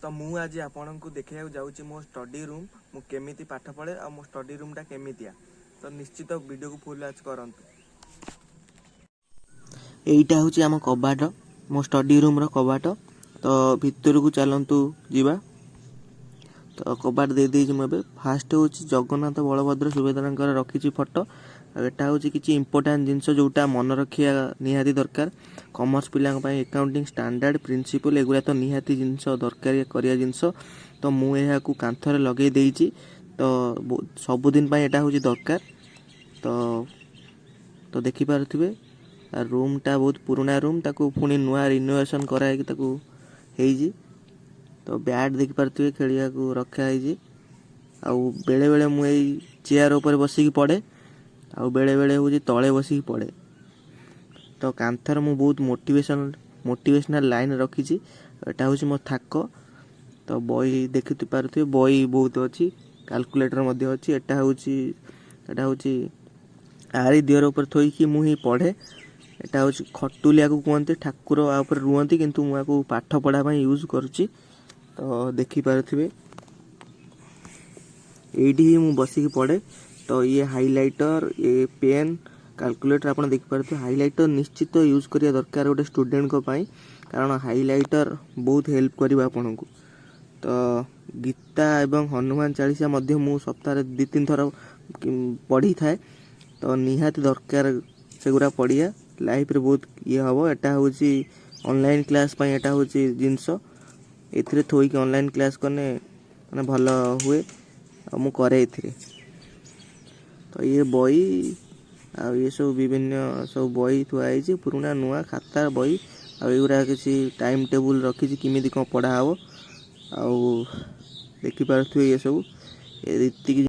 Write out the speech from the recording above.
तो मु आज आपण को देखा जाऊँगी मो स्टडी रूम मु केमिति पाठ पढ़े और मो स्टडी रूम टा केमितिया। तो निश्चित वीडियो को फुल वॉच करंतु। एईटा हूँ आम कबाट मो स्टडी रूम रो कबाट। तो भितर को चलतु जीवा। तो कबाट दे देइछि मुझे फास्ट हूँ जगन्नाथ बलभद्र सुभद्रा रखी फोटो। एटा हूँ किसी इंपोर्टाट जिनस जोटा मन रखा निहाती दरकार। कॉमर्स पिला अकाउंटिंग स्टैंडर्ड प्रिंसिपल एगुड़ा तो निहाती जिनस दरकार करिया जिनस। तो मुझे कांथरे लगे देइछि। तो सबुदिन एटा हूँ दरकार। तो देखि पारुथिबे रूम टा बहुत पुराना रूम ताकू पुणी नुआ रिनोवेशन कराई ताकू हेइजी। तो बैट देखि पारुथिबे खेलिया को रखा हेइजी। आउ बेले बेले मु एई चेयर ऊपर बसिकी पढ़े आउ बेले बेले हूँ तले बसिकी पढ़े। तो कांथर मु बहुत मोटिवेशनल लाइन रखी। एटा हूँ मो थाक। तो बही देखि पारुथिबे बही बहुत अच्छी कैलकुलेटर मध्य अच्छी। एटा हूँ आरी दियर ऊपर थोइकी मु ही पढ़े। एटा हूँ खटुलिया को कहते ठाकुर आपर रुहति किंतु मुझे पाठ पढ़ा यूज करुच्ची। तो देखि पारुथिबे एठी ही मु बसिकी पढ़े। तो ये हाइलाइटर ये पेन कैलकुलेटर आप देखि पारुथिबे। हाइलाइटर निश्चित यूज करिया दरकार गोटे स्टूडेंट को पाई कारण हाइलाइटर बहुत हेल्प करिबा आपन को। तो गीता एवं हनुमान चालीसा मध्य मु सप्ताह 2-3 थर पढ़ी थाए। तो निहाती दरकार सेगुरा पढ़िया लाइफ रे बहुत ये हम। एटा हूँ ऑनलाइन क्लास पाई एटा हूँ जिनस एथिरे थोइकी ऑनलाइन क्लास करने माने भल हुए मु करे एथिरे। तो ये बही आ ये सब विभिन्न सब बही थुआई पुराना नुआ खाता बही आगुरा किसी टाइम टेबुल रखी किमिति कौन पढ़ा हम। आउ देखि पारुथिबे ये सब रीति